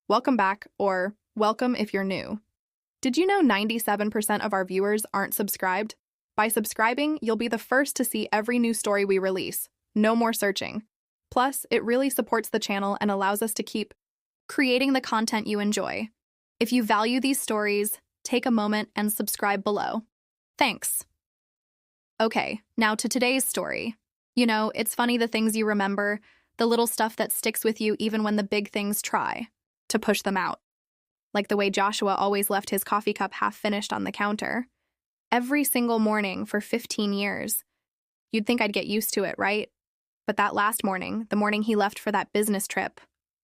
Welcome back, or welcome if you're new. Did you know 97% of our viewers aren't subscribed? By subscribing, you'll be the first to see every new story we release. No more searching. Plus, it really supports the channel and allows us to keep creating the content you enjoy. If you value these stories, take a moment and subscribe below. Thanks. Okay, now to today's story. You know, it's funny the things you remember, the little stuff that sticks with you even when the big things try to push them out. Like the way Joshua always left his coffee cup half finished on the counter. Every single morning for 15 years. You'd think I'd get used to it, right? But that last morning, the morning he left for that business trip,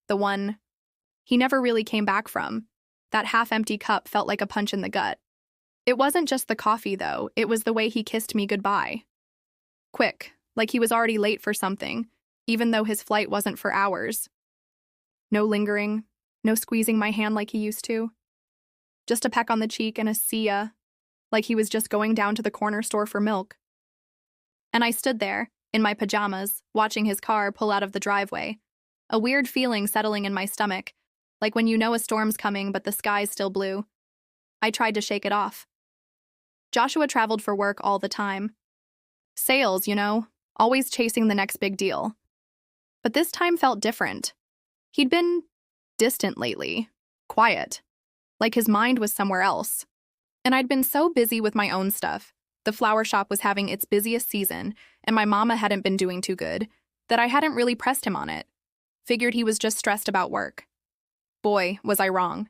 the one he never really came back from, that half-empty cup felt like a punch in the gut. It wasn't just the coffee, though. It was the way he kissed me goodbye. Quick, like he was already late for something, even though his flight wasn't for hours. No lingering, no squeezing my hand like he used to. Just a peck on the cheek and a see ya, like he was just going down to the corner store for milk. And I stood there, in my pajamas, watching his car pull out of the driveway, a weird feeling settling in my stomach, like when you know a storm's coming but the sky's still blue. I tried to shake it off. Joshua traveled for work all the time. Sales, you know, always chasing the next big deal. But this time felt different. He'd been distant lately, quiet, like his mind was somewhere else. And I'd been so busy with my own stuff. The flower shop was having its busiest season, and my mama hadn't been doing too good, that I hadn't really pressed him on it. Figured he was just stressed about work. Boy, was I wrong.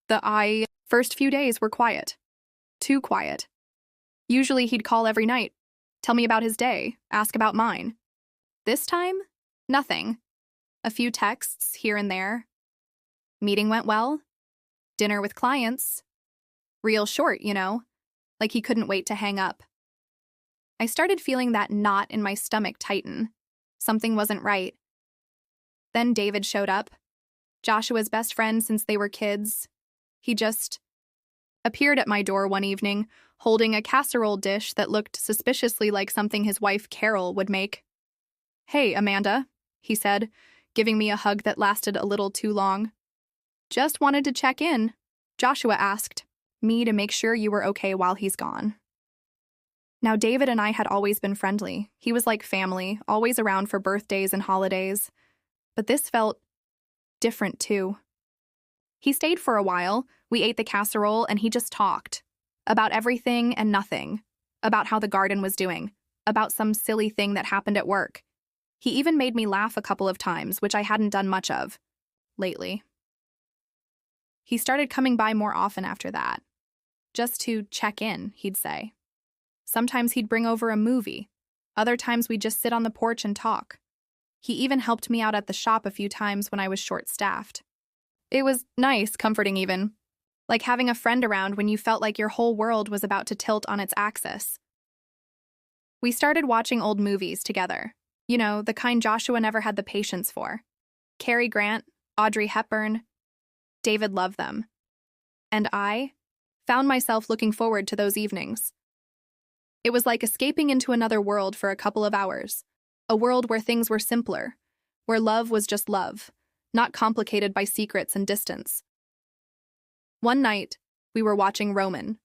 The first few days were quiet. Too quiet. Usually he'd call every night, tell me about his day, ask about mine. This time, nothing. A few texts here and there. Meeting went well. Dinner with clients. Real short, you know, like he couldn't wait to hang up. I started feeling that knot in my stomach tighten. Something wasn't right. Then David showed up. Joshua's best friend since they were kids. He just appeared at my door one evening, holding a casserole dish that looked suspiciously like something his wife Carol would make. "Hey, Amanda," he said, giving me a hug that lasted a little too long. "Just wanted to check in," Joshua asked me, "to make sure you were okay while he's gone." Now, David and I had always been friendly. He was like family, always around for birthdays and holidays. But this felt different, too. He stayed for a while, we ate the casserole, and he just talked. About everything and nothing. About how the garden was doing. About some silly thing that happened at work. He even made me laugh a couple of times, which I hadn't done much of lately. He started coming by more often after that. Just to check in, he'd say. Sometimes he'd bring over a movie. Other times we'd just sit on the porch and talk. He even helped me out at the shop a few times when I was short-staffed. It was nice, comforting even. Like having a friend around when you felt like your whole world was about to tilt on its axis. We started watching old movies together. You know, the kind Joshua never had the patience for. Cary Grant, Audrey Hepburn. David loved them. And I found myself looking forward to those evenings. It was like escaping into another world for a couple of hours. A world where things were simpler, where love was just love, not complicated by secrets and distance. One night, we were watching Roman.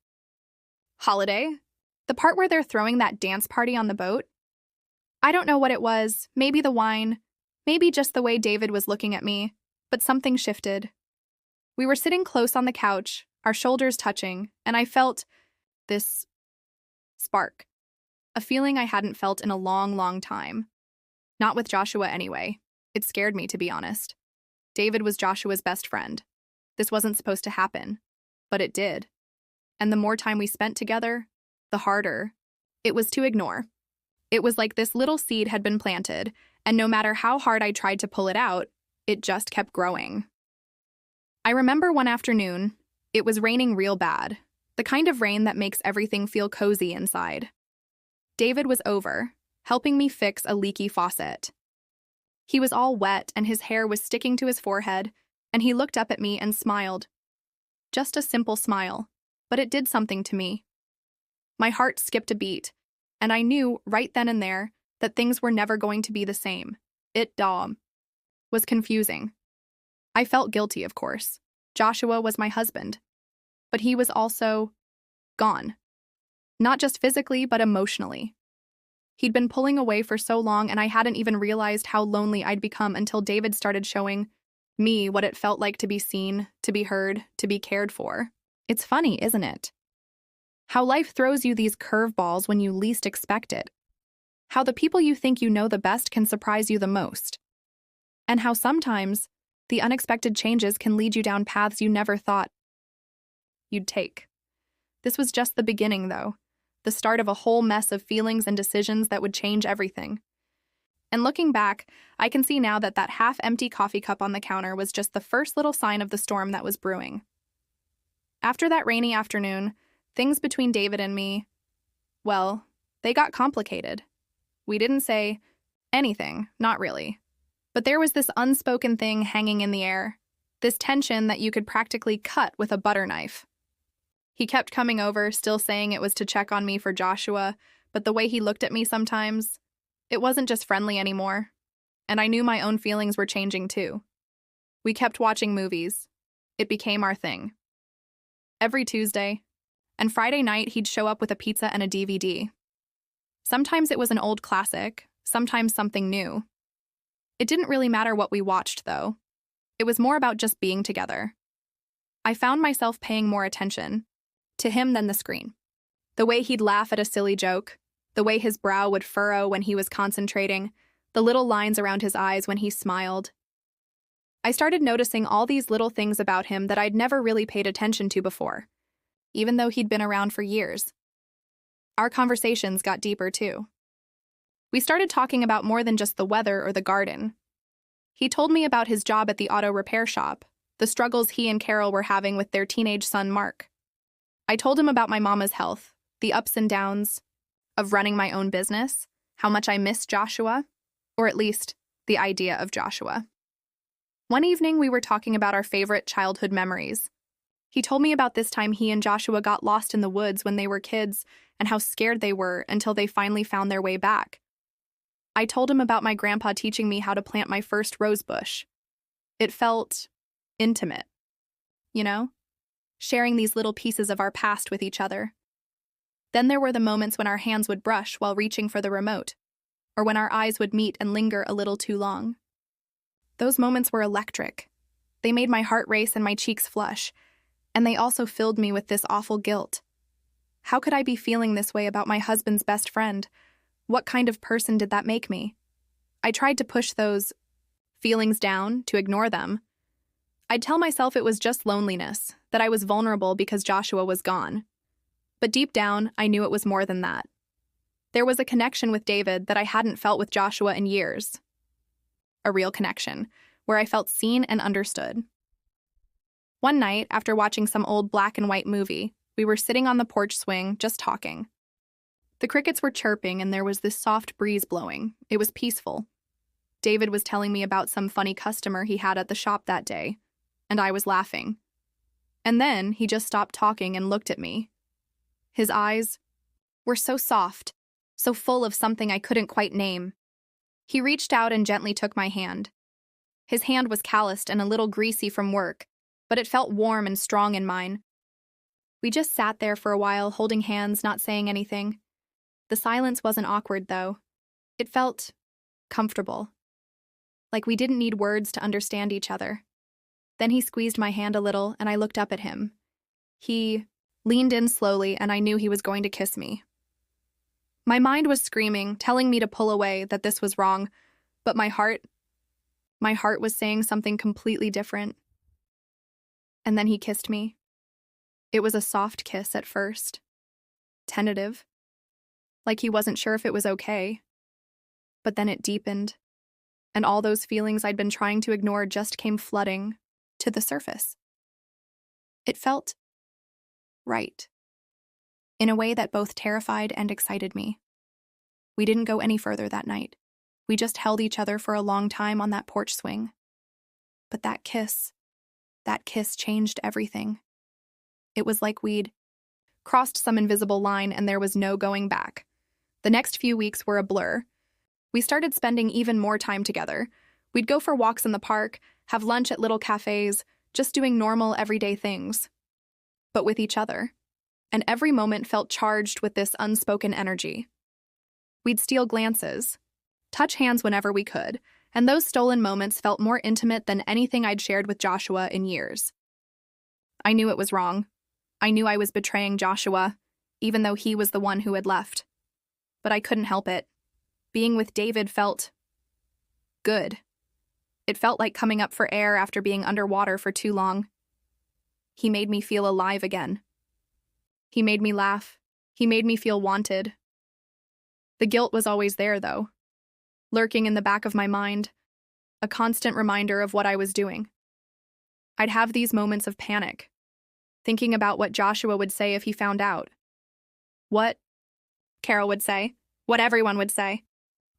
Holiday? The part where they're throwing that dance party on the boat? I don't know what it was, maybe the wine, maybe just the way David was looking at me, but something shifted. We were sitting close on the couch, our shoulders touching, and I felt this spark. A feeling I hadn't felt in a long, long time. Not with Joshua anyway. It scared me, to be honest. David was Joshua's best friend. This wasn't supposed to happen, but it did. And the more time we spent together, the harder it was to ignore. It was like this little seed had been planted, and no matter how hard I tried to pull it out, it just kept growing. I remember one afternoon, it was raining real bad, the kind of rain that makes everything feel cozy inside. David was over, helping me fix a leaky faucet. He was all wet and his hair was sticking to his forehead, and he looked up at me and smiled. Just a simple smile, but it did something to me. My heart skipped a beat, and I knew right then and there that things were never going to be the same. It was confusing. I felt guilty, of course. Joshua was my husband. But he was also gone. Not just physically, but emotionally. He'd been pulling away for so long, and I hadn't even realized how lonely I'd become until David started showing me what it felt like to be seen, to be heard, to be cared for. It's funny, isn't it? How life throws you these curveballs when you least expect it. How the people you think you know the best can surprise you the most. And how sometimes the unexpected changes can lead you down paths you never thought you'd take. This was just the beginning, though. The start of a whole mess of feelings and decisions that would change everything. And looking back, I can see now that that half-empty coffee cup on the counter was just the first little sign of the storm that was brewing. After that rainy afternoon, things between David and me, well, they got complicated. We didn't say anything, not really. But there was this unspoken thing hanging in the air, this tension that you could practically cut with a butter knife. He kept coming over, still saying it was to check on me for Joshua, but the way he looked at me sometimes, it wasn't just friendly anymore. And I knew my own feelings were changing too. We kept watching movies. It became our thing. Every Tuesday, and Friday night he'd show up with a pizza and a DVD. Sometimes it was an old classic, sometimes something new. It didn't really matter what we watched, though. It was more about just being together. I found myself paying more attention to him than the screen. The way he'd laugh at a silly joke, the way his brow would furrow when he was concentrating, the little lines around his eyes when he smiled. I started noticing all these little things about him that I'd never really paid attention to before, even though he'd been around for years. Our conversations got deeper, too. We started talking about more than just the weather or the garden. He told me about his job at the auto repair shop, the struggles he and Carol were having with their teenage son, Mark. I told him about my mama's health, the ups and downs of running my own business, how much I miss Joshua, or at least the idea of Joshua. One evening, we were talking about our favorite childhood memories. He told me about this time he and Joshua got lost in the woods when they were kids and how scared they were until they finally found their way back. I told him about my grandpa teaching me how to plant my first rose bush. It felt intimate, you know? Sharing these little pieces of our past with each other. Then there were the moments when our hands would brush while reaching for the remote, or when our eyes would meet and linger a little too long. Those moments were electric. They made my heart race and my cheeks flush, and they also filled me with this awful guilt. How could I be feeling this way about my husband's best friend? What kind of person did that make me? I tried to push those feelings down, to ignore them. I'd tell myself it was just loneliness, that I was vulnerable because Joshua was gone. But deep down, I knew it was more than that. There was a connection with David that I hadn't felt with Joshua in years. A real connection, where I felt seen and understood. One night, after watching some old black and white movie, we were sitting on the porch swing, just talking. The crickets were chirping and there was this soft breeze blowing. It was peaceful. David was telling me about some funny customer he had at the shop that day, and I was laughing. And then he just stopped talking and looked at me. His eyes were so soft, so full of something I couldn't quite name. He reached out and gently took my hand. His hand was calloused and a little greasy from work, but it felt warm and strong in mine. We just sat there for a while, holding hands, not saying anything. The silence wasn't awkward, though. It felt comfortable. Like we didn't need words to understand each other. Then he squeezed my hand a little, and I looked up at him. He leaned in slowly, and I knew he was going to kiss me. My mind was screaming, telling me to pull away, that this was wrong, but my heart was saying something completely different. And then he kissed me. It was a soft kiss at first. Tentative. Like he wasn't sure if it was okay. But then it deepened, and all those feelings I'd been trying to ignore just came flooding to the surface. It felt right, in a way that both terrified and excited me. We didn't go any further that night. We just held each other for a long time on that porch swing. But that kiss changed everything. It was like we'd crossed some invisible line and there was no going back. The next few weeks were a blur. We started spending even more time together. We'd go for walks in the park, have lunch at little cafes, just doing normal, everyday things. But with each other. And every moment felt charged with this unspoken energy. We'd steal glances, touch hands whenever we could, and those stolen moments felt more intimate than anything I'd shared with Joshua in years. I knew it was wrong. I knew I was betraying Joshua, even though he was the one who had left. But I couldn't help it. Being with David felt good. It felt like coming up for air after being underwater for too long. He made me feel alive again. He made me laugh. He made me feel wanted. The guilt was always there, though, lurking in the back of my mind, a constant reminder of what I was doing. I'd have these moments of panic, thinking about what Joshua would say if he found out. What Carol would say, what everyone would say.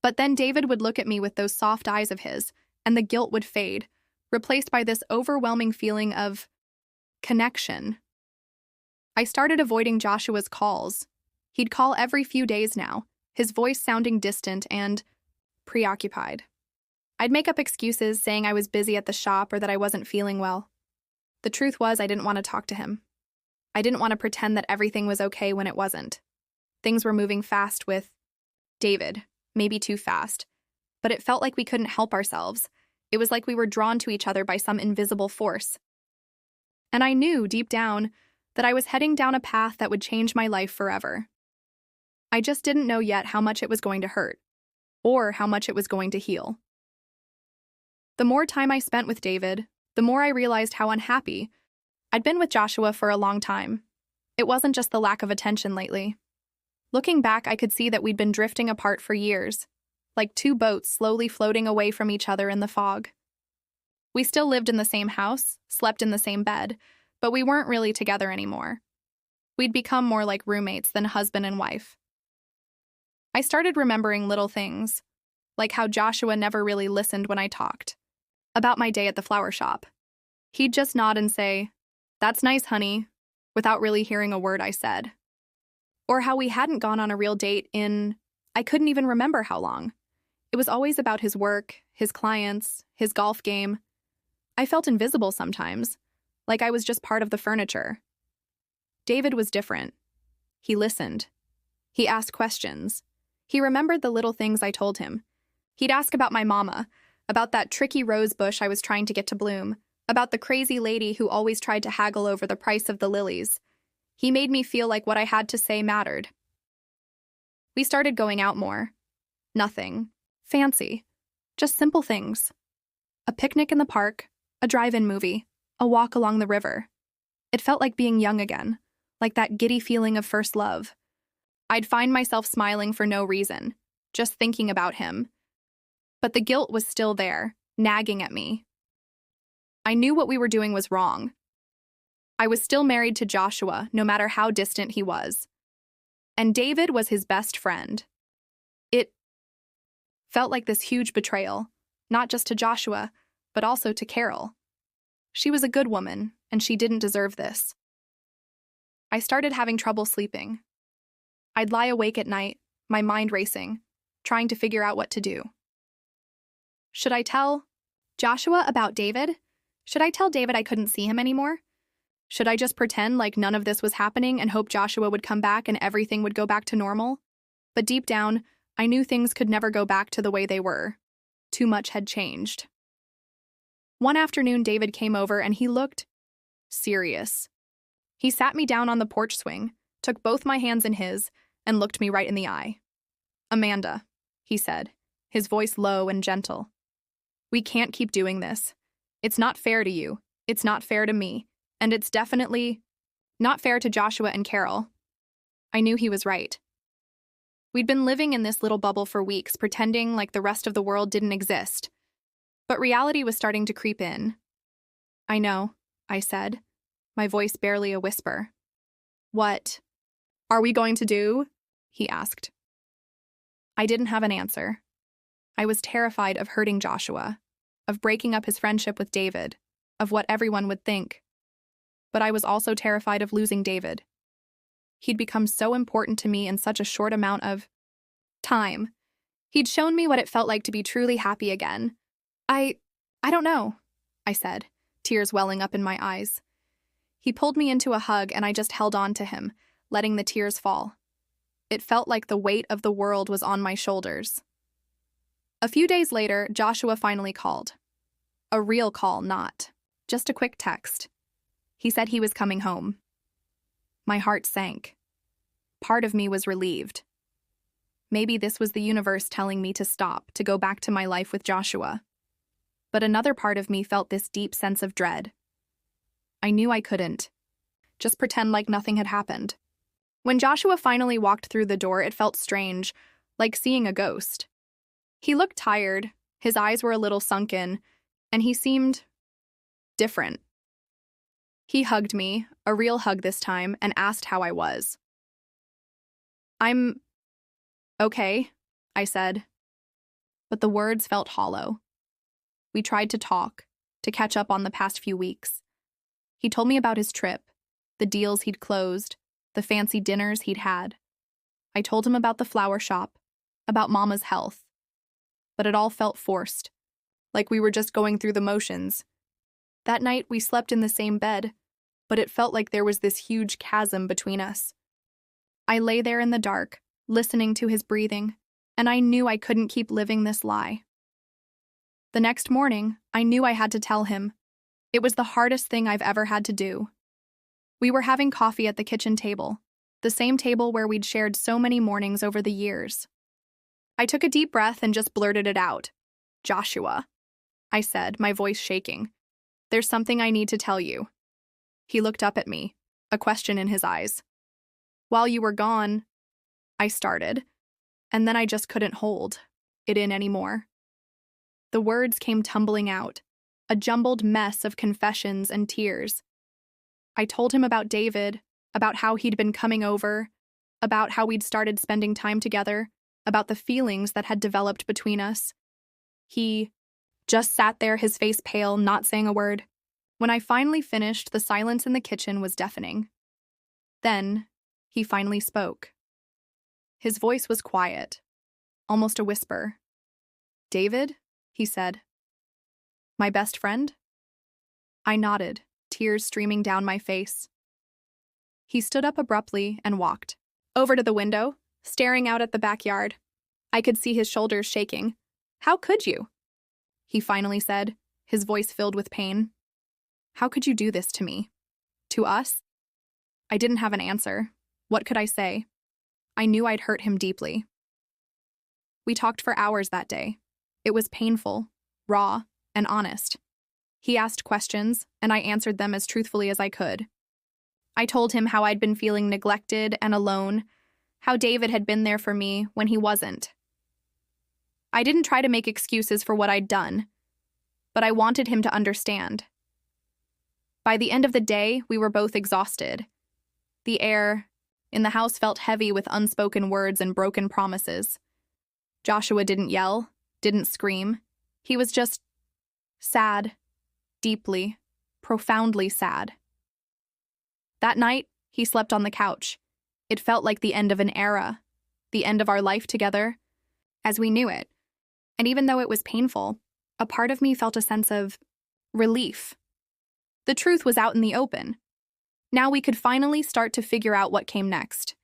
But then David would look at me with those soft eyes of his, and the guilt would fade, replaced by this overwhelming feeling of connection. I started avoiding Joshua's calls. He'd call every few days now, his voice sounding distant and preoccupied. I'd make up excuses saying I was busy at the shop or that I wasn't feeling well. The truth was I didn't want to talk to him. I didn't want to pretend that everything was okay when it wasn't. Things were moving fast with David, maybe too fast, but it felt like we couldn't help ourselves. It was like we were drawn to each other by some invisible force. And I knew, deep down, that I was heading down a path that would change my life forever. I just didn't know yet how much it was going to hurt, or how much it was going to heal. The more time I spent with David, the more I realized how unhappy I'd been with Joshua for a long time. It wasn't just the lack of attention lately. Looking back, I could see that we'd been drifting apart for years, like two boats slowly floating away from each other in the fog. We still lived in the same house, slept in the same bed, but we weren't really together anymore. We'd become more like roommates than husband and wife. I started remembering little things, like how Joshua never really listened when I talked about my day at the flower shop. He'd just nod and say, "That's nice, honey," without really hearing a word I said. Or how we hadn't gone on a real date in, I couldn't even remember how long. It was always about his work, his clients, his golf game. I felt invisible sometimes, like I was just part of the furniture. David was different. He listened. He asked questions. He remembered the little things I told him. He'd ask about my mama, about that tricky rose bush I was trying to get to bloom, about the crazy lady who always tried to haggle over the price of the lilies. He made me feel like what I had to say mattered. We started going out more. Nothing fancy, just simple things. A picnic in the park, a drive-in movie, a walk along the river. It felt like being young again, like that giddy feeling of first love. I'd find myself smiling for no reason, just thinking about him. But the guilt was still there, nagging at me. I knew what we were doing was wrong. I was still married to Joshua, no matter how distant he was. And David was his best friend. It felt like this huge betrayal, not just to Joshua, but also to Carol. She was a good woman, and she didn't deserve this. I started having trouble sleeping. I'd lie awake at night, my mind racing, trying to figure out what to do. Should I tell Joshua about David? Should I tell David I couldn't see him anymore? Should I just pretend like none of this was happening and hope Joshua would come back and everything would go back to normal? But deep down, I knew things could never go back to the way they were. Too much had changed. One afternoon, David came over and he looked serious. He sat me down on the porch swing, took both my hands in his, and looked me right in the eye. "Amanda," he said, his voice low and gentle. "We can't keep doing this. It's not fair to you. It's not fair to me. And it's definitely not fair to Joshua and Carol." I knew he was right. We'd been living in this little bubble for weeks, pretending like the rest of the world didn't exist. But reality was starting to creep in. "I know," I said, my voice barely a whisper. "What are we going to do?" he asked. I didn't have an answer. I was terrified of hurting Joshua, of breaking up his friendship with David, of what everyone would think. But I was also terrified of losing David. He'd become so important to me in such a short amount of time. He'd shown me what it felt like to be truly happy again. I don't know. I said, tears welling up in my eyes. He pulled me into a hug and I just held on to him, letting the tears fall. It felt like the weight of the world was on my shoulders. A few days later, Joshua finally called. A real call, not just a quick text. He said he was coming home. My heart sank. Part of me was relieved. Maybe this was the universe telling me to stop, to go back to my life with Joshua. But another part of me felt this deep sense of dread. I knew I couldn't just pretend like nothing had happened. When Joshua finally walked through the door, it felt strange, like seeing a ghost. He looked tired, his eyes were a little sunken, and he seemed different. He hugged me, a real hug this time, and asked how I was. "I'm okay," I said. But the words felt hollow. We tried to talk, to catch up on the past few weeks. He told me about his trip, the deals he'd closed, the fancy dinners he'd had. I told him about the flower shop, about Mama's health. But it all felt forced, like we were just going through the motions. That night we slept in the same bed, but it felt like there was this huge chasm between us. I lay there in the dark, listening to his breathing, and I knew I couldn't keep living this lie. The next morning, I knew I had to tell him. It was the hardest thing I've ever had to do. We were having coffee at the kitchen table, the same table where we'd shared so many mornings over the years. I took a deep breath and just blurted it out. "Joshua," I said, my voice shaking. "There's something I need to tell you." He looked up at me, a question in his eyes. "While you were gone," I started, and then I just couldn't hold it in anymore. The words came tumbling out, a jumbled mess of confessions and tears. I told him about David, about how he'd been coming over, about how we'd started spending time together, about the feelings that had developed between us. He just sat there, his face pale, not saying a word. When I finally finished, the silence in the kitchen was deafening. Then, he finally spoke. His voice was quiet, almost a whisper. "David?" he said. "My best friend?" I nodded, tears streaming down my face. He stood up abruptly and walked over to the window, staring out at the backyard. I could see his shoulders shaking. "How could you?" he finally said, his voice filled with pain. "How could you do this to me? To us?" I didn't have an answer. What could I say? I knew I'd hurt him deeply. We talked for hours that day. It was painful, raw, and honest. He asked questions, and I answered them as truthfully as I could. I told him how I'd been feeling neglected and alone, how David had been there for me when he wasn't. I didn't try to make excuses for what I'd done, but I wanted him to understand. By the end of the day, we were both exhausted. The air in the house felt heavy with unspoken words and broken promises. Joshua didn't yell, didn't scream. He was just sad, deeply, profoundly sad. That night, he slept on the couch. It felt like the end of an era, the end of our life together, as we knew it. And even though it was painful, a part of me felt a sense of relief. The truth was out in the open. Now we could finally start to figure out what came next,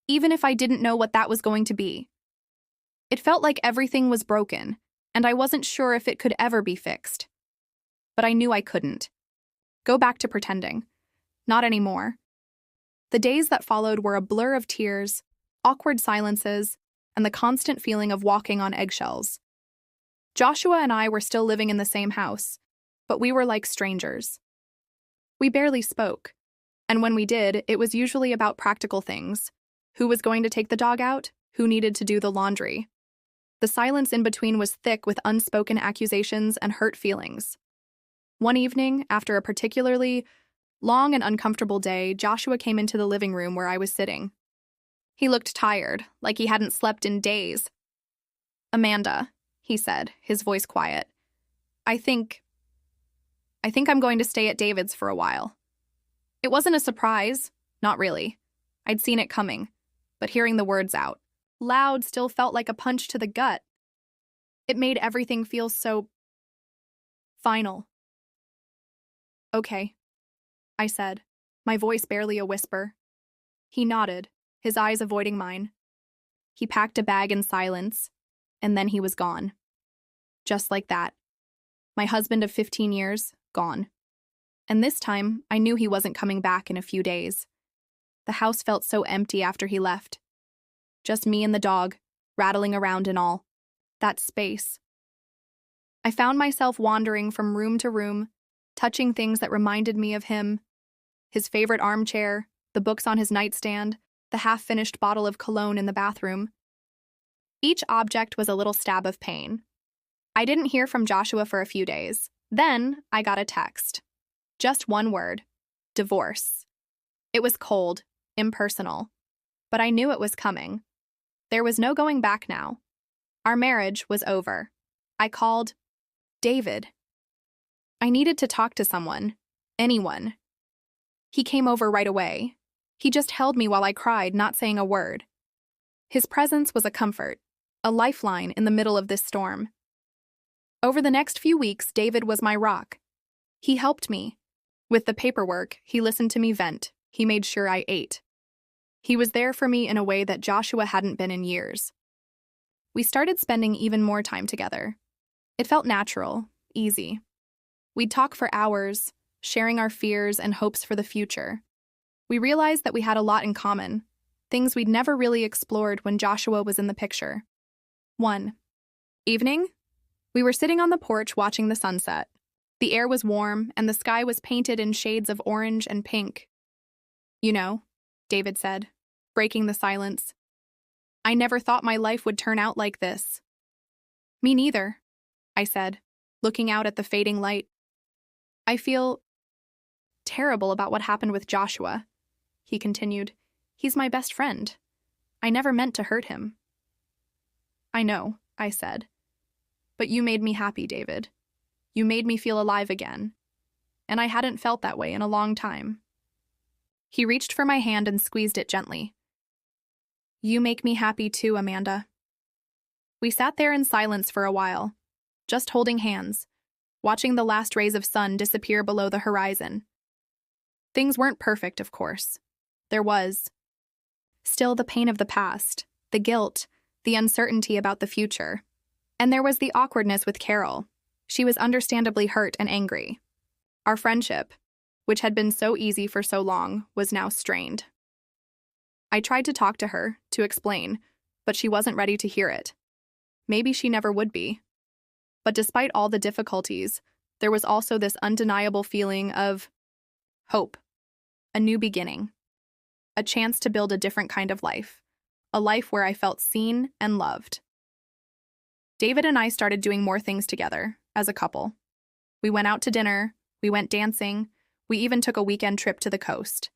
even if I didn't know what that was going to be. It felt like everything was broken, and I wasn't sure if it could ever be fixed. But I knew I couldn't go back to pretending. Not anymore. The days that followed were a blur of tears, awkward silences, and the constant feeling of walking on eggshells. Joshua and I were still living in the same house, but we were like strangers. We barely spoke, and when we did, it was usually about practical things. Who was going to take the dog out? Who needed to do the laundry? The silence in between was thick with unspoken accusations and hurt feelings. One evening, after a particularly long and uncomfortable day, Joshua came into the living room where I was sitting. He looked tired, like he hadn't slept in days. "Amanda," he said, his voice quiet, I think I'm going to stay at David's for a while." It wasn't a surprise, not really. I'd seen it coming, but hearing the words out loud still felt like a punch to the gut. It made everything feel so final. Okay, I said, my voice barely a whisper. He nodded, his eyes avoiding mine. He packed a bag in silence, and then he was gone. Just like that. My husband of 15 years, gone. And this time, I knew he wasn't coming back in a few days. The house felt so empty after he left. Just me and the dog, rattling around and all. That space. I found myself wandering from room to room, touching things that reminded me of him. His favorite armchair, the books on his nightstand, the half-finished bottle of cologne in the bathroom. Each object was a little stab of pain. I didn't hear from Joshua for a few days. Then I got a text. Just one word. Divorce. It was cold, impersonal. But I knew it was coming. There was no going back now. Our marriage was over. I called David. I needed to talk to someone. Anyone. He came over right away. He just held me while I cried, not saying a word. His presence was a comfort, a lifeline in the middle of this storm. Over the next few weeks, David was my rock. He helped me. With the paperwork, he listened to me vent. He made sure I ate. He was there for me in a way that Joshua hadn't been in years. We started spending even more time together. It felt natural, easy. We'd talk for hours, sharing our fears and hopes for the future. We realized that we had a lot in common, things we'd never really explored when Joshua was in the picture. 1. Evening? We were sitting on the porch watching the sunset. The air was warm, and the sky was painted in shades of orange and pink. You know, David said, breaking the silence. I never thought my life would turn out like this. Me neither, I said, looking out at the fading light. I feel terrible about what happened with Joshua, he continued. He's my best friend. I never meant to hurt him. I know, I said. But you made me happy, David. You made me feel alive again. And I hadn't felt that way in a long time. He reached for my hand and squeezed it gently. You make me happy too, Amanda. We sat there in silence for a while, just holding hands, watching the last rays of sun disappear below the horizon. Things weren't perfect, of course. There was still the pain of the past, the guilt, the uncertainty about the future. And there was the awkwardness with Carol. She was understandably hurt and angry. Our friendship, which had been so easy for so long, was now strained. I tried to talk to her, to explain, but she wasn't ready to hear it. Maybe she never would be. But despite all the difficulties, there was also this undeniable feeling of hope, a new beginning, a chance to build a different kind of life, a life where I felt seen and loved. David and I started doing more things together, as a couple. We went out to dinner, we went dancing, we even took a weekend trip to the coast.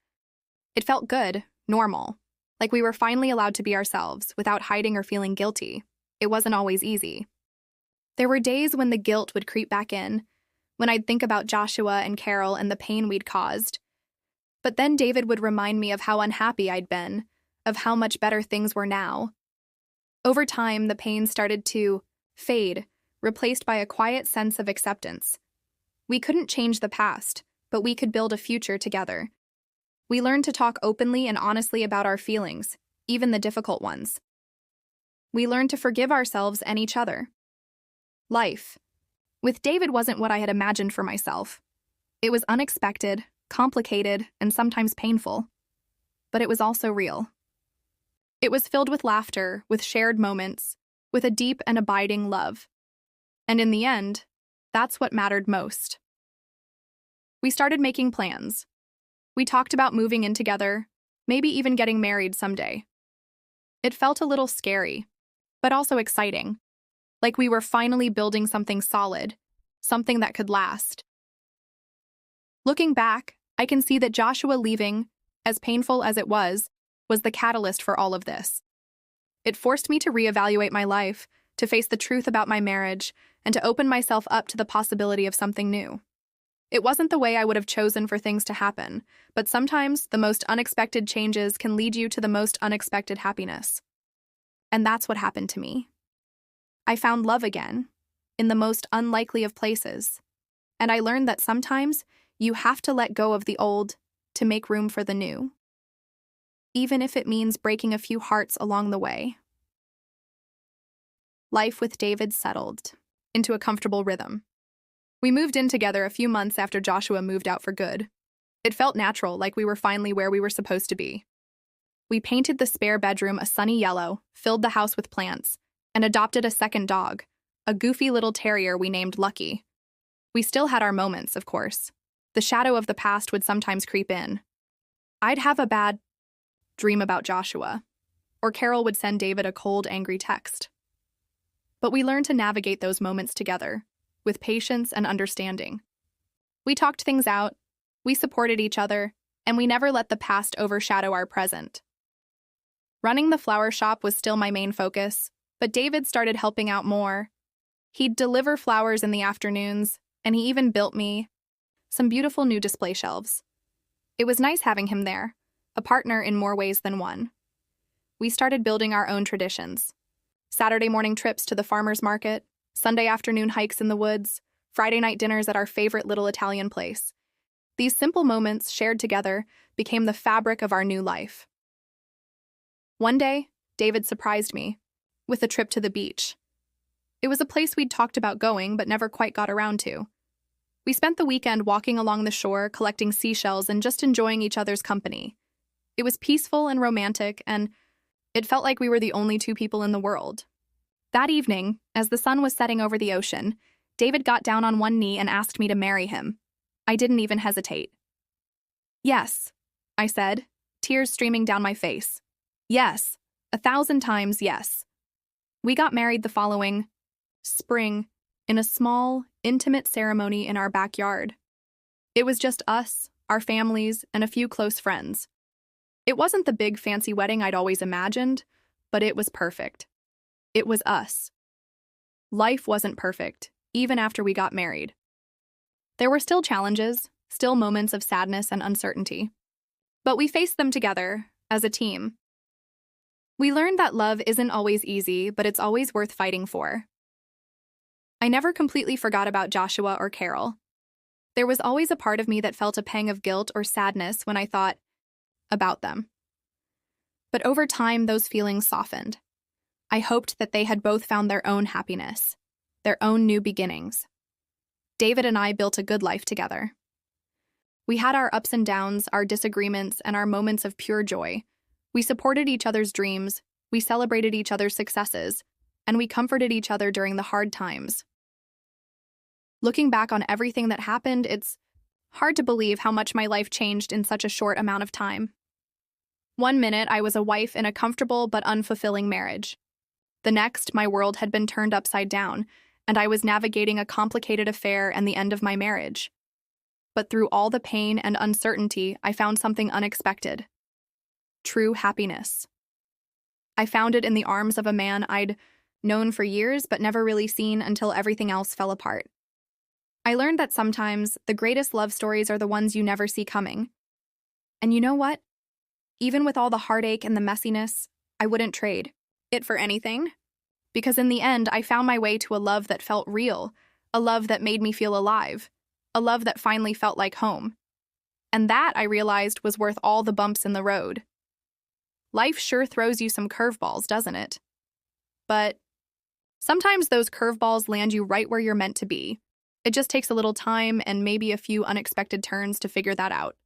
It felt good, normal, like we were finally allowed to be ourselves without hiding or feeling guilty. It wasn't always easy. There were days when the guilt would creep back in, when I'd think about Joshua and Carol and the pain we'd caused. But then David would remind me of how unhappy I'd been, of how much better things were now. Over time, the pain started to fade, replaced by a quiet sense of acceptance. We couldn't change the past, but we could build a future together. We learned to talk openly and honestly about our feelings, even the difficult ones. We learned to forgive ourselves and each other. Life with David wasn't what I had imagined for myself. It was unexpected, complicated, and sometimes painful. But it was also real. It was filled with laughter, with shared moments, with a deep and abiding love. And in the end, that's what mattered most. We started making plans. We talked about moving in together, maybe even getting married someday. It felt a little scary, but also exciting, like we were finally building something solid, something that could last. Looking back, I can see that Joshua leaving, as painful as it was the catalyst for all of this. It forced me to reevaluate my life, to face the truth about my marriage, and to open myself up to the possibility of something new. It wasn't the way I would have chosen for things to happen, but sometimes the most unexpected changes can lead you to the most unexpected happiness. And that's what happened to me. I found love again, in the most unlikely of places. And I learned that sometimes You have to let go of the old to make room for the new, even if it means breaking a few hearts along the way. Life with David settled into a comfortable rhythm. We moved in together a few months after Joshua moved out for good. It felt natural, like we were finally where we were supposed to be. We painted the spare bedroom a sunny yellow, filled the house with plants, and adopted a second dog, a goofy little terrier we named Lucky. We still had our moments, of course. The shadow of the past would sometimes creep in. I'd have a bad dream about Joshua, or Carol would send David a cold, angry text. But we learned to navigate those moments together, with patience and understanding. We talked things out, we supported each other, and we never let the past overshadow our present. Running the flower shop was still my main focus, but David started helping out more. He'd deliver flowers in the afternoons, and he even built me some beautiful new display shelves. It was nice having him there, a partner in more ways than one. We started building our own traditions. Saturday morning trips to the farmer's market, Sunday afternoon hikes in the woods, Friday night dinners at our favorite little Italian place. These simple moments, shared together, became the fabric of our new life. One day, David surprised me with a trip to the beach. It was a place we'd talked about going but never quite got around to. We spent the weekend walking along the shore, collecting seashells, and just enjoying each other's company. It was peaceful and romantic, and it felt like we were the only two people in the world. That evening, as the sun was setting over the ocean, David got down on one knee and asked me to marry him. I didn't even hesitate. "Yes," I said, tears streaming down my face. "Yes, 1,000 times yes." We got married the following spring in a small, intimate ceremony in our backyard. It was just us, our families, and a few close friends. It wasn't the big fancy wedding I'd always imagined, but it was perfect. It was us. Life wasn't perfect, even after we got married. There were still challenges, still moments of sadness and uncertainty. But we faced them together, as a team. We learned that love isn't always easy, but it's always worth fighting for. I never completely forgot about Joshua or Carol. There was always a part of me that felt a pang of guilt or sadness when I thought about them. But over time, those feelings softened. I hoped that they had both found their own happiness, their own new beginnings. David and I built a good life together. We had our ups and downs, our disagreements, and our moments of pure joy. We supported each other's dreams, we celebrated each other's successes, and we comforted each other during the hard times. Looking back on everything that happened, it's hard to believe how much my life changed in such a short amount of time. One minute, I was a wife in a comfortable but unfulfilling marriage. The next, my world had been turned upside down, and I was navigating a complicated affair and the end of my marriage. But through all the pain and uncertainty, I found something unexpected. True happiness. I found it in the arms of a man I'd known for years but never really seen until everything else fell apart. I learned that sometimes the greatest love stories are the ones you never see coming. And you know what? Even with all the heartache and the messiness, I wouldn't trade it for anything. Because in the end, I found my way to a love that felt real, a love that made me feel alive, a love that finally felt like home. And that, I realized, was worth all the bumps in the road. Life sure throws you some curveballs, doesn't it? But sometimes those curveballs land you right where you're meant to be. It just takes a little time and maybe a few unexpected turns to figure that out.